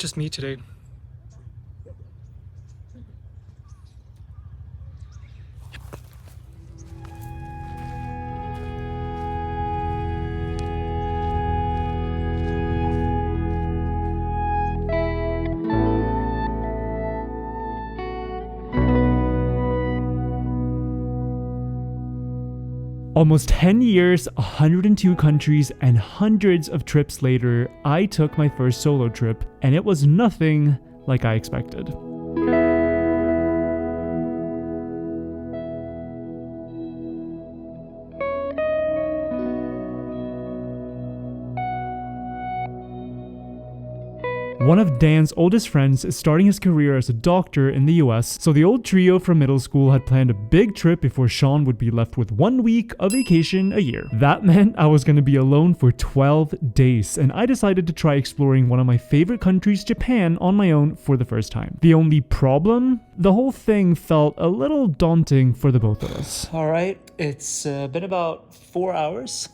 just me today. Almost 10 years, 102 countries, and hundreds of trips later, I took my first solo trip, and it was nothing like I expected. One of Dan's oldest friends is starting his career as a doctor in the US, so the old trio from middle school had planned a big trip before Sean would be left with 1 week of vacation a year. That meant I was going to be alone for 12 days, and I decided to try exploring one of my favorite countries, Japan, on my own for the first time. The only problem? The whole thing felt a little daunting for the both of us. Alright, it's been about 4 hours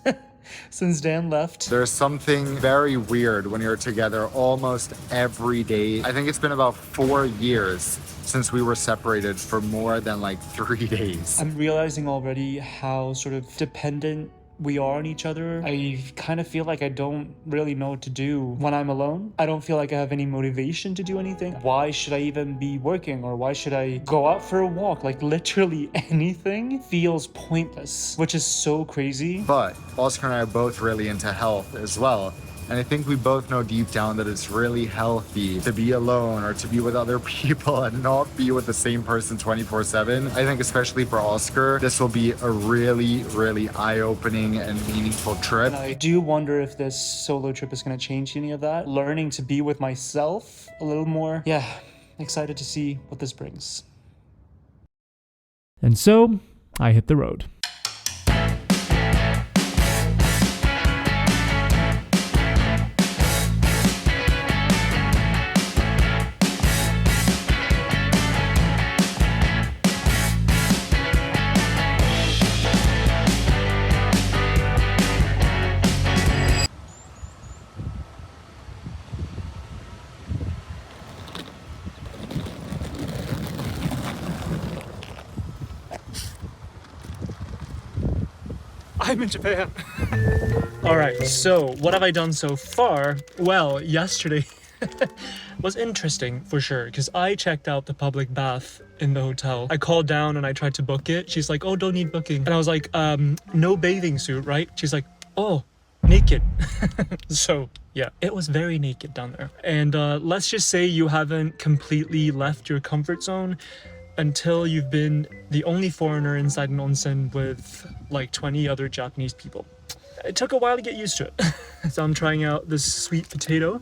since Dan left. There's something very weird when you're together almost every day. I think it's been about 4 years since we were separated for more than like 3 days. I'm realizing already how sort of dependent we are on each other. I kind of feel like I don't really know what to do when I'm alone. I don't feel like I have any motivation to do anything. Why should I even be working, or why should I go out for a walk? Like literally anything feels pointless, which is so crazy. But Oskar and I are both really into health as well. And I think we both know deep down that it's really healthy to be alone or to be with other people and not be with the same person 24/7. I think especially for Oskar, this will be a really, really eye-opening and meaningful trip. And I do wonder if this solo trip is going to change any of that. Learning to be with myself a little more. Yeah, excited to see what this brings. And so, I hit the road. I'm in Japan. All right, so what have I done so far? Well, yesterday was interesting for sure, because I checked out the public bath in the hotel. I called down and I tried to book it. She's like, oh, don't need booking. And I was like, no bathing suit, right? She's like, oh, naked. So yeah, it was very naked down there. And let's just say you haven't completely left your comfort zone until you've been the only foreigner inside an onsen with like 20 other Japanese people. It took a while to get used to it. So I'm trying out this sweet potato.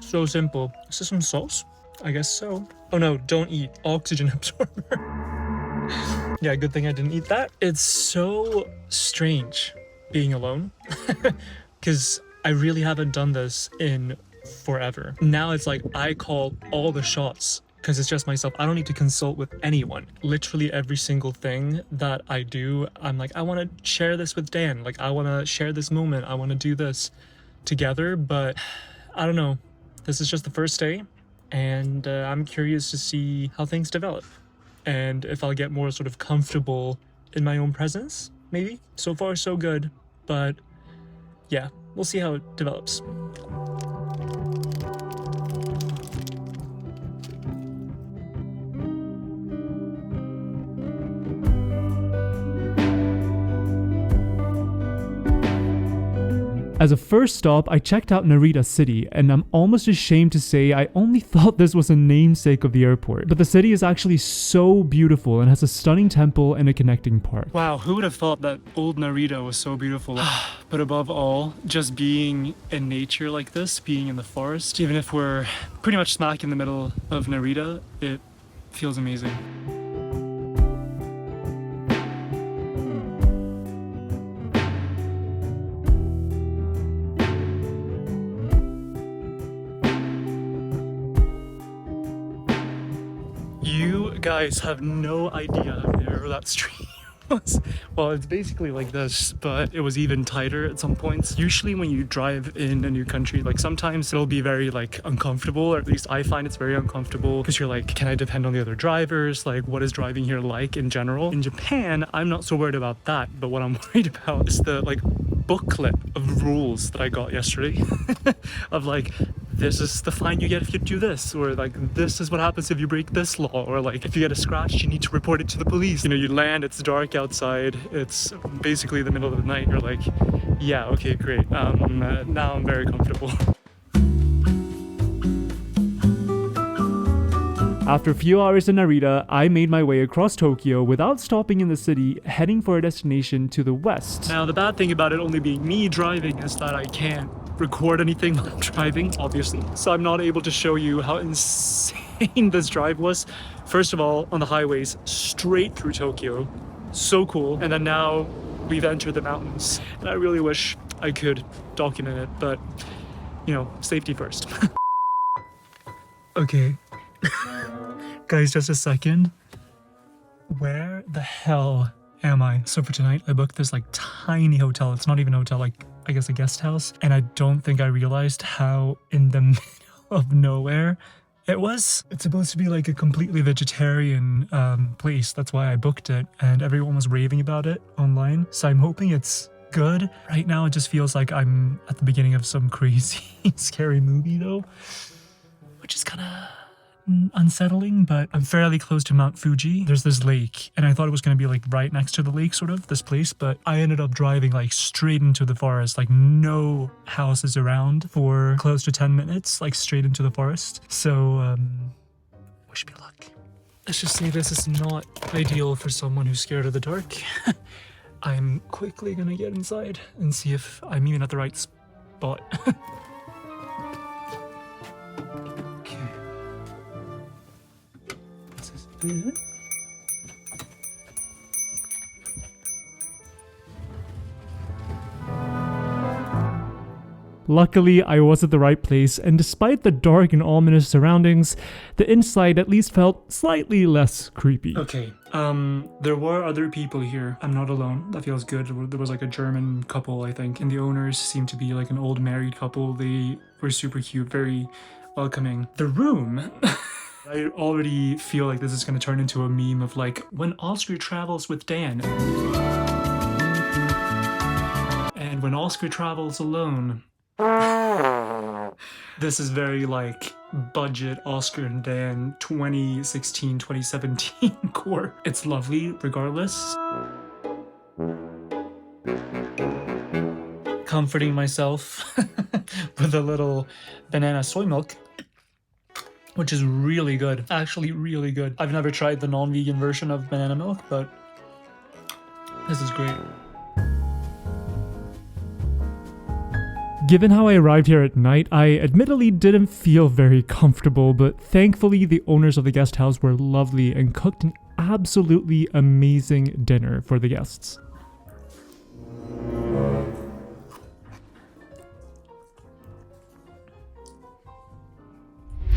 So simple. Is this some sauce? I guess so. Oh no, don't eat. Oxygen absorber. Yeah, good thing I didn't eat that. It's so strange being alone because I really haven't done this in forever. Now it's like I call all the shots because it's just myself. I don't need to consult with anyone. Literally every single thing that I do, I'm like, I want to share this with Dan. Like, I want to share this moment. I want to do this together, but I don't know. This is just the first day, and I'm curious to see how things develop and if I'll get more sort of comfortable in my own presence, maybe. So far, so good, but yeah, we'll see how it develops. As a first stop, I checked out Narita City, and I'm almost ashamed to say I only thought this was a namesake of the airport. But the city is actually so beautiful and has a stunning temple and a connecting park. Wow, who would have thought that old Narita was so beautiful? But above all, just being in nature like this, being in the forest, even if we're pretty much smack in the middle of Narita, it feels amazing. You guys have no idea how narrow that stream Well, it's basically like this, but it was even tighter at some points. Usually when you drive in a new country, like sometimes it'll be very like uncomfortable, or at least I find it's very uncomfortable because you're like, can I depend on the other drivers? Like, what is driving here like in general? In Japan, I'm not so worried about that, but what I'm worried about is the like booklet of rules that I got yesterday of like, this is the fine you get if you do this, or like this is what happens if you break this law, or like if you get a scratch you need to report it to the police. You know, you land, it's dark outside, it's basically the middle of the night, you're like, yeah, okay, great, now I'm very comfortable. After a few hours in Narita, I made my way across Tokyo without stopping in the city, heading for a destination to the west. Now, the bad thing about it only being me driving is that I can't record anything while I'm driving, obviously. So I'm not able to show you how insane this drive was. First of all, on the highways, straight through Tokyo. So cool. And then now we've entered the mountains. And I really wish I could document it, but, you know, safety first. Okay. Guys, just a second. Where the hell am I? So for tonight, I booked this like tiny hotel. It's not even a hotel, like I guess a guest house. And I don't think I realized how in the middle of nowhere it was. It's supposed to be like a completely vegetarian place. That's why I booked it. And everyone was raving about it online. So I'm hoping it's good. Right now, it just feels like I'm at the beginning of some crazy, scary movie though, which is kind of unsettling, but I'm fairly close to Mount Fuji. There's this lake, and I thought it was going to be like right next to the lake, sort of, this place, but I ended up driving like straight into the forest, like no houses around for close to 10 minutes, like straight into the forest. So, wish me luck. Let's just say this is not ideal for someone who's scared of the dark. I'm quickly gonna get inside and see if I'm even at the right spot. Luckily, I was at the right place, and despite the dark and ominous surroundings, the inside at least felt slightly less creepy. Okay, there were other people here. I'm not alone. That feels good. There was like a German couple, I think, and the owners seemed to be like an old married couple. They were super cute, very welcoming. The room... I already feel like this is going to turn into a meme of like, when Oskar travels with Dan. And when Oskar travels alone. This is very like budget Oskar and Dan 2016, 2017 core. It's lovely regardless. Comforting myself with a little banana soy milk, which is really good. Actually really good. I've never tried the non-vegan version of banana milk, but this is great. Given how I arrived here at night, I admittedly didn't feel very comfortable, but thankfully the owners of the guest house were lovely and cooked an absolutely amazing dinner for the guests.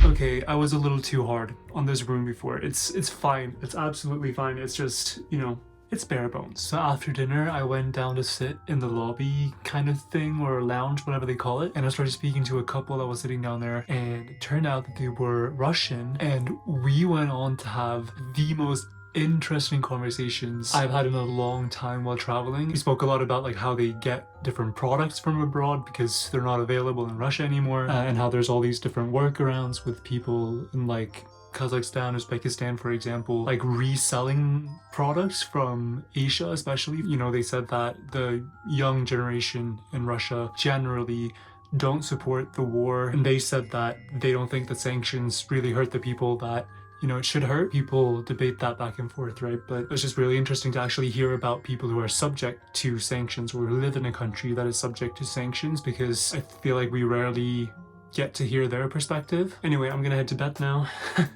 Okay, I was a little too hard on this room before. It's fine. It's absolutely fine. It's just, you know, it's bare bones. So after dinner, I went down to sit in the lobby kind of thing, or lounge, whatever they call it. And I started speaking to a couple that was sitting down there, and it turned out that they were Russian. And we went on to have the most interesting conversations I've had in a long time while traveling. We spoke a lot about like how they get different products from abroad because they're not available in Russia anymore, and how there's all these different workarounds with people in like Kazakhstan, Uzbekistan, for example, like reselling products from Asia especially. You know, they said that the young generation in Russia generally don't support the war, and they said that they don't think that sanctions really hurt the people that, you know, it should hurt. People debate that back and forth, right? But it's just really interesting to actually hear about people who are subject to sanctions, or who live in a country that is subject to sanctions, because I feel like we rarely get to hear their perspective. Anyway, I'm gonna head to bed now,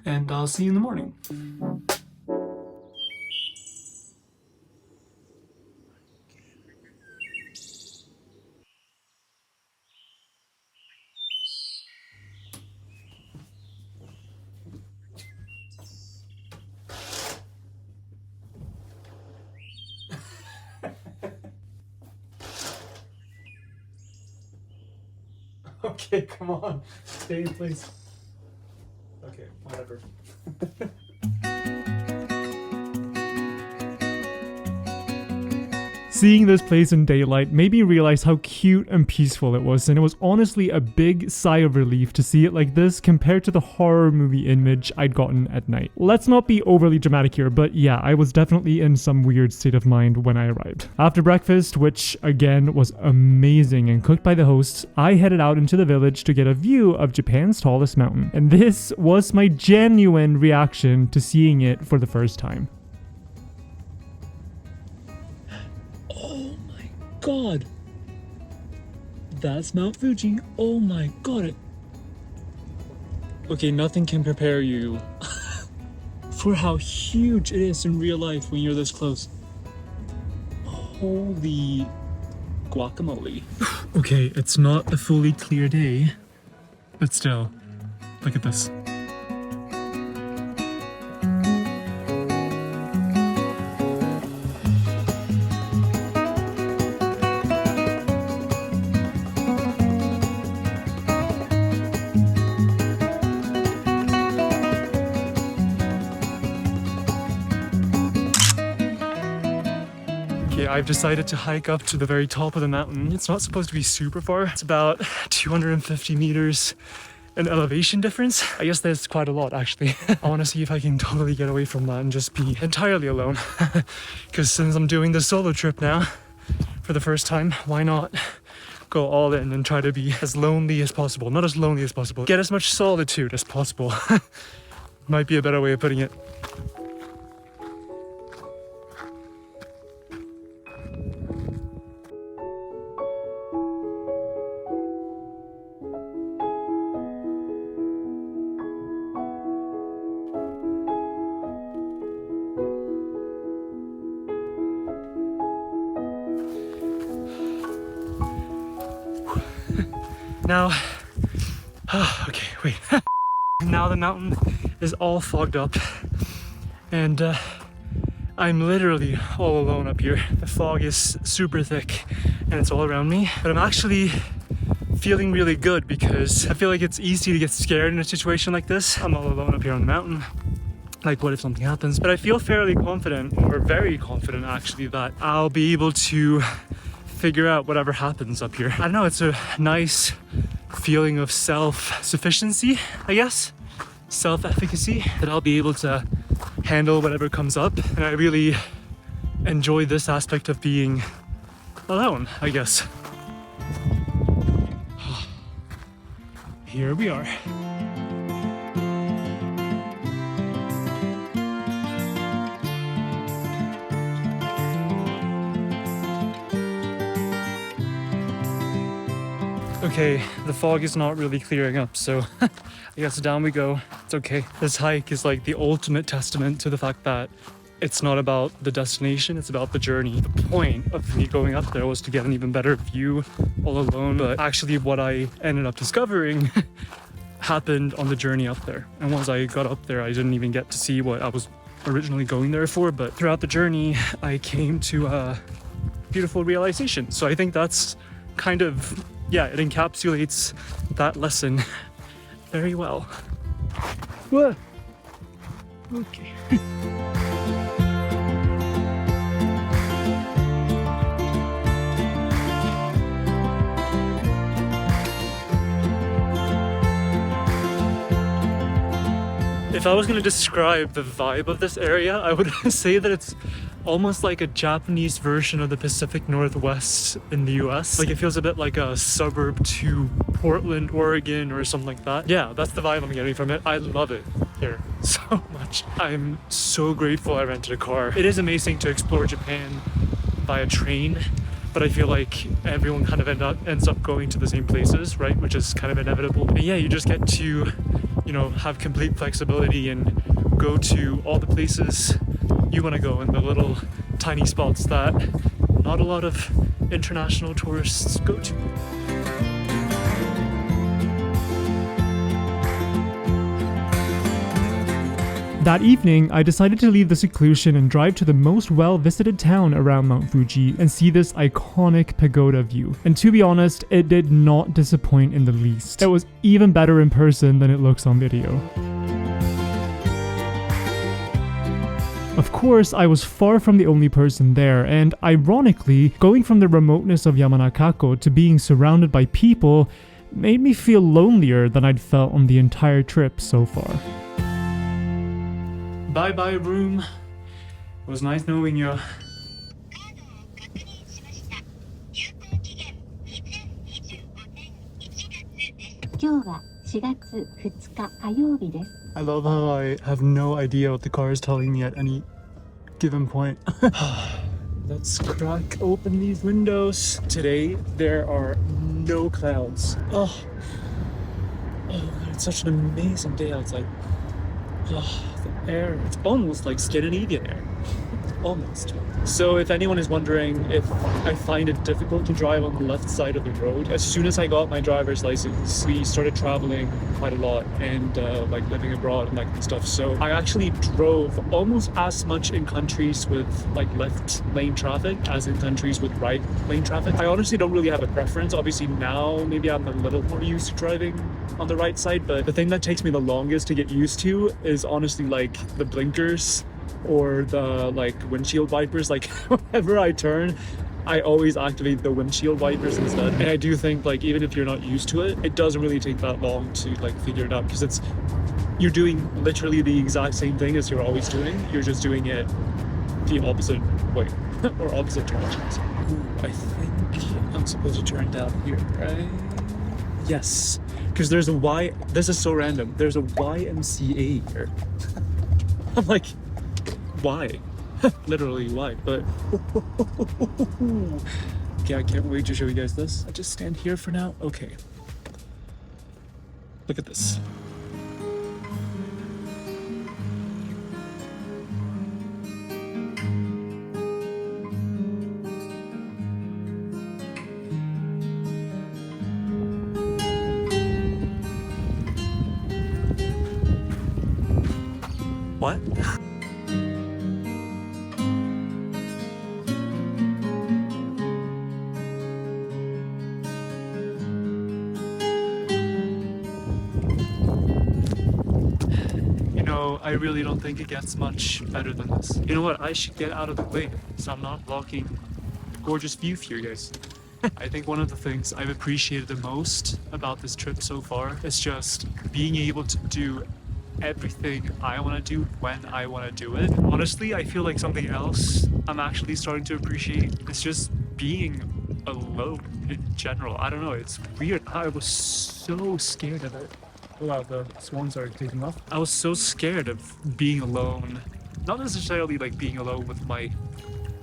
and I'll see you in the morning. Okay, come on. Stay in place. Okay, whatever. Seeing this place in daylight made me realize how cute and peaceful it was, and it was honestly a big sigh of relief to see it like this compared to the horror movie image I'd gotten at night. Let's not be overly dramatic here, but yeah, I was definitely in some weird state of mind when I arrived. After breakfast, which again was amazing and cooked by the hosts, I headed out into the village to get a view of Japan's tallest mountain. And this was my genuine reaction to seeing it for the first time. God, that's Mount Fuji. Oh my god. Okay, nothing can prepare you for how huge it is in real life when you're this close. Holy guacamole. Okay, it's not a fully clear day, but still, look at this. I've decided to hike up to the very top of the mountain. It's not supposed to be super far. It's about 250 meters in elevation difference. I guess that's quite a lot actually. I want to see if I can totally get away from that and just be entirely alone. Because since I'm doing this solo trip now for the first time, why not go all in and try to be as lonely as possible. Not as lonely as possible. Get as much solitude as possible. Might be a better way of putting it. Now, okay, wait. Now the mountain is all fogged up and I'm literally all alone up here. The fog is super thick and it's all around me, but I'm actually feeling really good because I feel like it's easy to get scared in a situation like this. I'm all alone up here on the mountain. Like, what if something happens? But I feel fairly confident, or very confident actually, that I'll be able to figure out whatever happens up here. I don't know, it's a nice feeling of self-sufficiency, I guess. Self-efficacy, that I'll be able to handle whatever comes up. And I really enjoy this aspect of being alone, I guess. Here we are. Okay, the fog is not really clearing up, so I guess down we go. It's okay. This hike is like the ultimate testament to the fact that it's not about the destination, it's about the journey. The point of me going up there was to get an even better view all alone, but actually what I ended up discovering happened on the journey up there. And once I got up there, I didn't even get to see what I was originally going there for, but throughout the journey, I came to a beautiful realization. So I think that's kind of, yeah, it encapsulates that lesson very well. Whoa. Okay. If I was going to describe the vibe of this area, I would say that it's almost like a Japanese version of the Pacific Northwest in the US. Like, it feels a bit like a suburb to Portland, Oregon, or something like that. Yeah, that's the vibe I'm getting from it. I love it here so much. I'm so grateful I rented a car. It is amazing to explore Japan via train, but I feel like everyone kind of ends up going to the same places, right? Which is kind of inevitable. And yeah, you just get to, you know, have complete flexibility and go to all the places you want to go in the little tiny spots that not a lot of international tourists go to. That evening, I decided to leave the seclusion and drive to the most well-visited town around Mount Fuji and see this iconic pagoda view. And to be honest, it did not disappoint in the least. It was even better in person than it looks on video. Of course, I was far from the only person there, and ironically, going from the remoteness of Yamanakako to being surrounded by people made me feel lonelier than I'd felt on the entire trip so far. Bye bye, room. It was nice knowing you. 今日は4月2日火曜日です。 I love how I have no idea what the car is telling me at any given point. Let's crack open these windows. Today, there are no clouds. Oh, it's such an amazing day outside. Oh, the air, it's almost like Scandinavian air. Almost. So if anyone is wondering if I find it difficult to drive on the left side of the road, as soon as I got my driver's license, we started traveling quite a lot and like living abroad and that kind of stuff. So I actually drove almost as much in countries with like left lane traffic as in countries with right lane traffic. I honestly don't really have a preference. Obviously now maybe I'm a little more used to driving on the right side, but the thing that takes me the longest to get used to is honestly like the blinkers or the like windshield wipers. Like whenever I turn, I always activate the windshield wipers instead. And I do think like even if you're not used to it, it doesn't really take that long to like figure it out, because you're doing literally the exact same thing as you're always doing. You're just doing it the opposite way or opposite directions. Ooh, I think I'm supposed to turn down here, right? Yes, because there's a Y. This is so random. There's a YMCA here. I'm like, why? Literally why? But okay, I can't wait to show you guys this. I just stand here for now. Okay, look at this. What? I really don't think it gets much better than this. You know what? I should get out of the way so I'm not blocking the gorgeous view for you guys. I think one of the things I've appreciated the most about this trip so far is just being able to do everything I want to do when I want to do it. Honestly, I feel like something else I'm actually starting to appreciate is just being alone in general. I don't know, it's weird. I was so scared of it. Wow, the swans are taking off. I was so scared of being alone. Not necessarily like being alone with my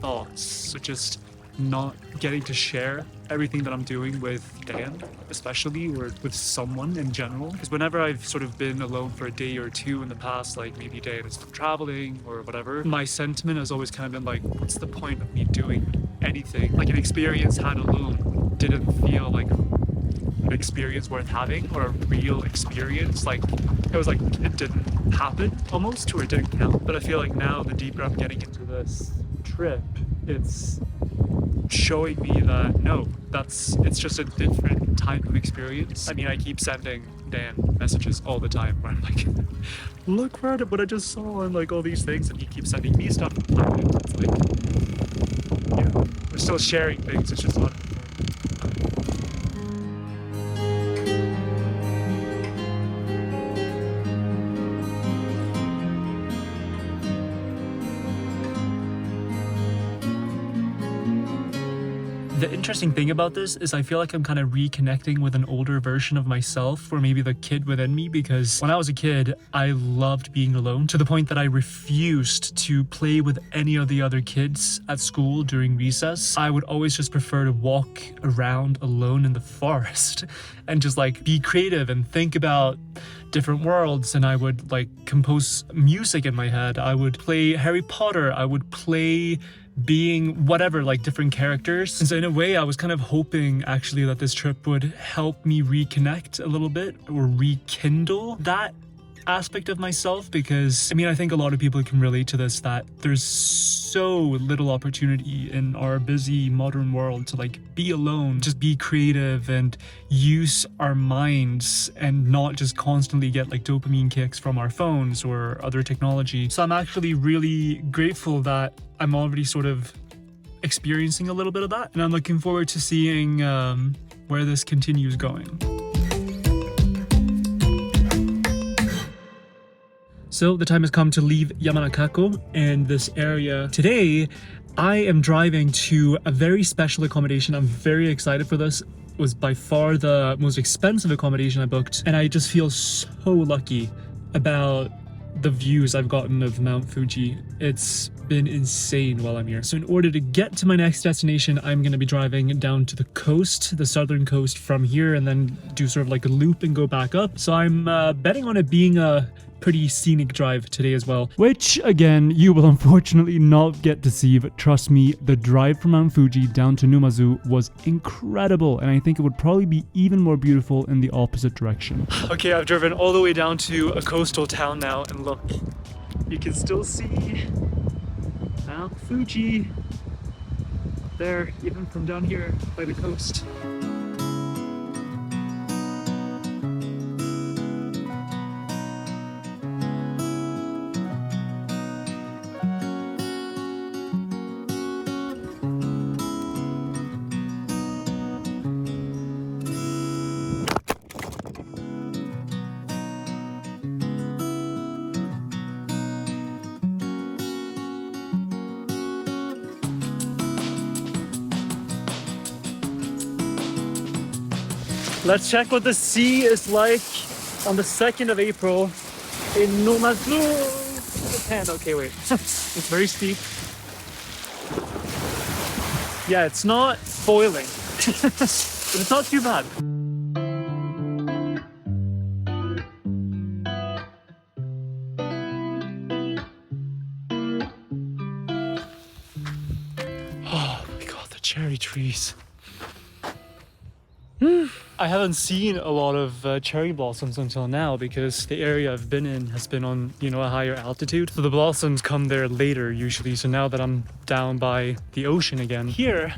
thoughts, so just not getting to share everything that I'm doing with Dan, especially, or with someone in general. Because whenever I've sort of been alone for a day or two in the past, like maybe Dan is traveling or whatever, my sentiment has always kind of been like, what's the point of me doing anything? Like an experience had alone didn't feel like an experience worth having, or a real experience. Like it was like it didn't happen almost, or it didn't count. But I feel like now, the deeper I'm getting into this trip, it's showing me that no, it's just a different type of experience. I mean, I keep sending Dan messages all the time where I'm like, look what I just saw and like all these things, and he keeps sending me stuff. It's like, yeah, we're still sharing things, it's just not. The interesting thing about this is I feel like I'm kind of reconnecting with an older version of myself, or maybe the kid within me, because when I was a kid, I loved being alone to the point that I refused to play with any of the other kids at school during recess. I would always just prefer to walk around alone in the forest and just like be creative and think about different worlds, and I would like compose music in my head. I would play Harry Potter, I would play being whatever, like different characters. And so in a way, I was kind of hoping actually that this trip would help me reconnect a little bit, or rekindle that aspect of myself, because I mean, I think a lot of people can relate to this, that there's so little opportunity in our busy modern world to like be alone, just be creative and use our minds and not just constantly get like dopamine kicks from our phones or other technology. So I'm actually really grateful that I'm already sort of experiencing a little bit of that, and I'm looking forward to seeing where this continues going. So the time has come to leave Yamanakako and this area. Today, I am driving to a very special accommodation. I'm very excited for this. It was by far the most expensive accommodation I booked, and I just feel so lucky about the views I've gotten of Mount Fuji. It's been insane while I'm here. So in order to get to my next destination, I'm going to be driving down to the coast, the southern coast from here, and then do sort of like a loop and go back up. So I'm betting on it being a pretty scenic drive today as well. Which, again, you will unfortunately not get to see, but trust me, the drive from Mount Fuji down to Numazu was incredible, and I think it would probably be even more beautiful in the opposite direction. Okay, I've driven all the way down to a coastal town now, and look, you can still see Mount Fuji there, even from down here by the coast. Let's check what the sea is like on the 2nd of April in Numazu, Japan. Okay, wait. It's very steep. Yeah, it's not boiling, but it's not too bad. Oh my god, the cherry trees. I haven't seen a lot of cherry blossoms until now because the area I've been in has been on, you know, a higher altitude. So the blossoms come there later usually. So now that I'm down by the ocean again, here,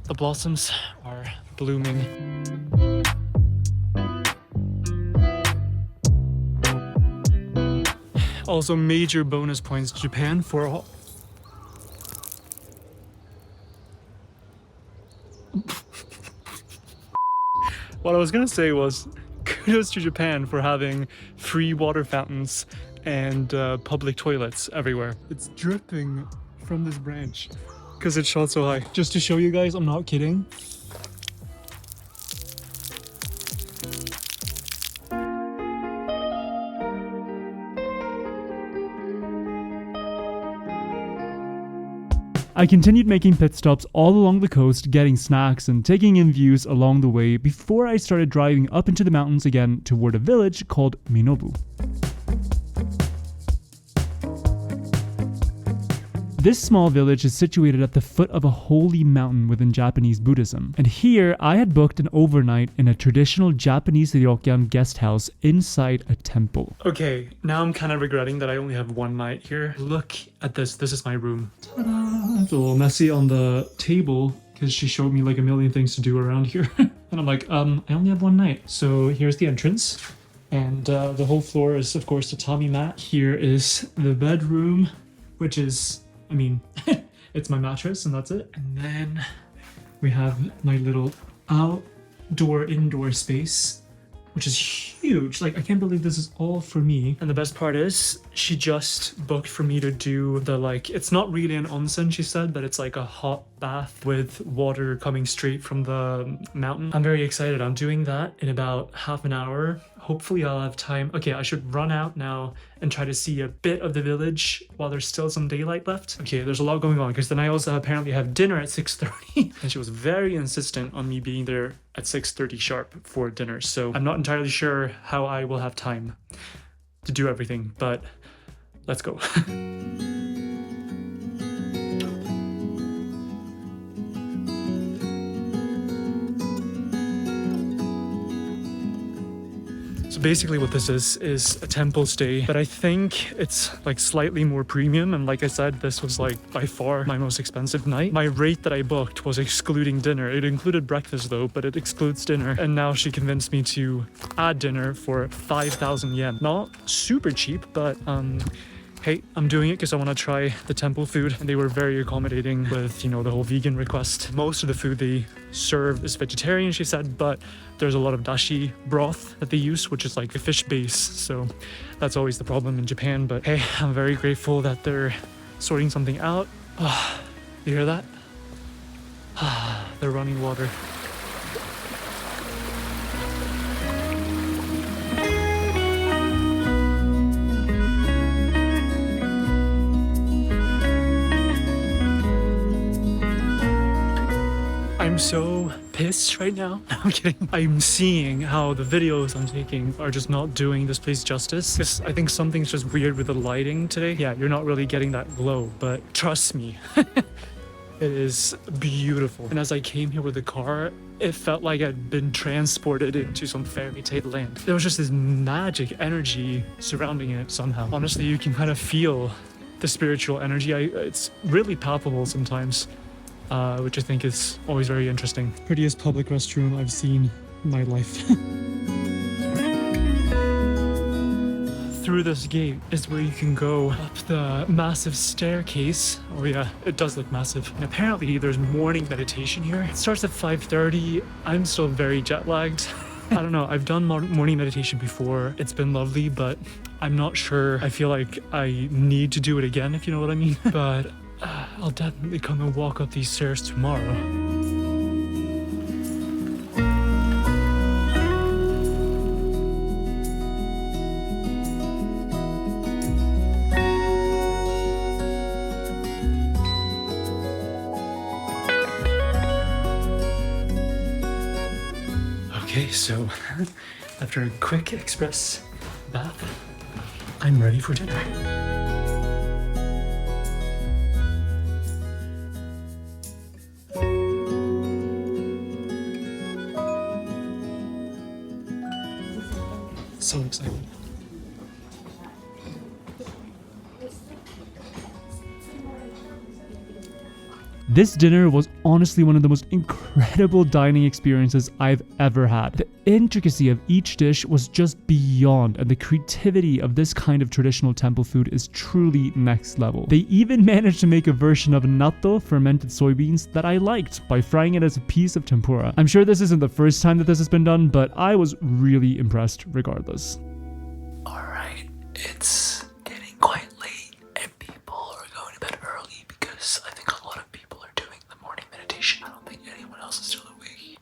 the blossoms are blooming. Also, major bonus points to Japan for what I was gonna say was kudos to Japan for having free water fountains and public toilets everywhere. It's dripping from this branch because it's shot so high. Just to show you guys, I'm not kidding. I continued making pit stops all along the coast, getting snacks and taking in views along the way before I started driving up into the mountains again toward a village called Minobu. This small village is situated at the foot of a holy mountain within Japanese Buddhism. And here, I had booked an overnight in a traditional Japanese Ryokan guest house inside a temple. Okay, now I'm kind of regretting that I only have one night here. Look at this. This is my room. Ta-da! It's a little messy on the table because she showed me like a million things to do around here. And I'm like, I only have one night. So here's the entrance. And the whole floor is, of course, tatami mat. Here is the bedroom, which is, I mean, it's my mattress and that's it. And then we have my little indoor space, which is huge. Like, I can't believe this is all for me. And the best part is she just booked for me to do the, like, it's not really an onsen, she said, but it's like a hot bath with water coming straight from the mountain. I'm very excited. I'm doing that in about half an hour. Hopefully I'll have time. Okay, I should run out now and try to see a bit of the village while there's still some daylight left. Okay, there's a lot going on because then I also apparently have dinner at 6:30 and she was very insistent on me being there at 6:30 sharp for dinner. So I'm not entirely sure how I will have time to do everything, but let's go. So basically what this is a temple stay, but I think it's like slightly more premium. And like I said, this was like by far my most expensive night. My rate that I booked was excluding dinner. It included breakfast though, but it excludes dinner. And now she convinced me to add dinner for 5,000 yen. Not super cheap, but hey, I'm doing it because I want to try the temple food, and they were very accommodating with, you know, the whole vegan request. Most of the food they serve is vegetarian, she said, but there's a lot of dashi broth that they use, which is like a fish base. So that's always the problem in Japan. But hey, I'm very grateful that they're sorting something out. You hear that? They're running water. I'm so pissed right now. No, I'm kidding. I'm seeing how the videos I'm taking are just not doing this place justice. Because I think something's just weird with the lighting today. Yeah, you're not really getting that glow, but trust me, it is beautiful. And as I came here with the car, it felt like I'd been transported into some fairy tale land. There was just this magic energy surrounding it somehow. Honestly, you can kind of feel the spiritual energy. It's really palpable sometimes. Which I think is always very interesting. Prettiest public restroom I've seen in my life. Through this gate is where you can go up the massive staircase. Oh yeah, it does look massive. And apparently there's morning meditation here. It starts at 5:30. I'm still very jet lagged. I don't know, I've done morning meditation before. It's been lovely, but I'm not sure. I feel like I need to do it again, if you know what I mean. But I'll definitely come and walk up these stairs tomorrow. Okay, so after a quick express bath, I'm ready for dinner. So excited. This dinner was honestly one of the most incredible dining experiences I've ever had. The intricacy of each dish was just beyond, and the creativity of this kind of traditional temple food is truly next level. They even managed to make a version of natto, fermented soybeans, that I liked by frying it as a piece of tempura. I'm sure this isn't the first time that this has been done, but I was really impressed regardless. Alright, it's getting quite late and people are going to bed early because I think a lot of people are doing the morning meditation. I don't think anyone else is still awake.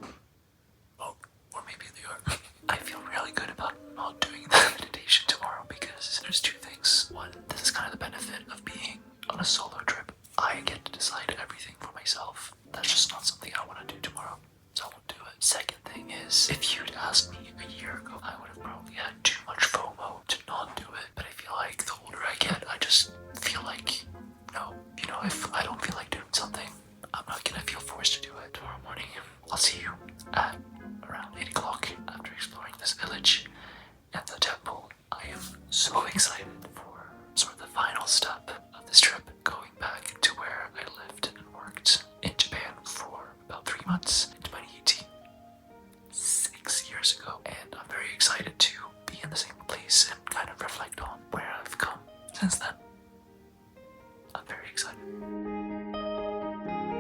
Oh, or maybe they are. I feel really good about not doing the meditation tomorrow because there's two things. One, this is kind of the benefit of being on a solo trip. I get to decide everything for myself. That's just not something I want to do tomorrow, so I won't do it. Second thing is, if you'd asked me a year ago, I would have probably had too much FOMO to not do it. But I feel like the older I get, I just feel like, no, you know, if I don't feel like doing something, I'm not gonna feel forced to do it. Tomorrow morning, I'll see you at around 8 o'clock after exploring this village and the temple. I am so excited for sort of the final step of this trip, going back to where I lived and worked in Japan for about 3 months in 2018, 6 years ago. And I'm very excited to be in the same place and kind of reflect on where I've come since then. I'm very excited.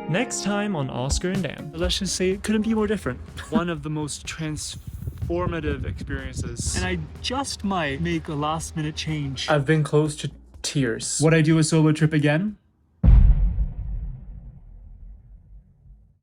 Next time on Oskar and Dan, let's just say it couldn't be more different. One of the most transformative experiences. And I just might make a last minute change. I've been close to tears. Would I do a solo trip again?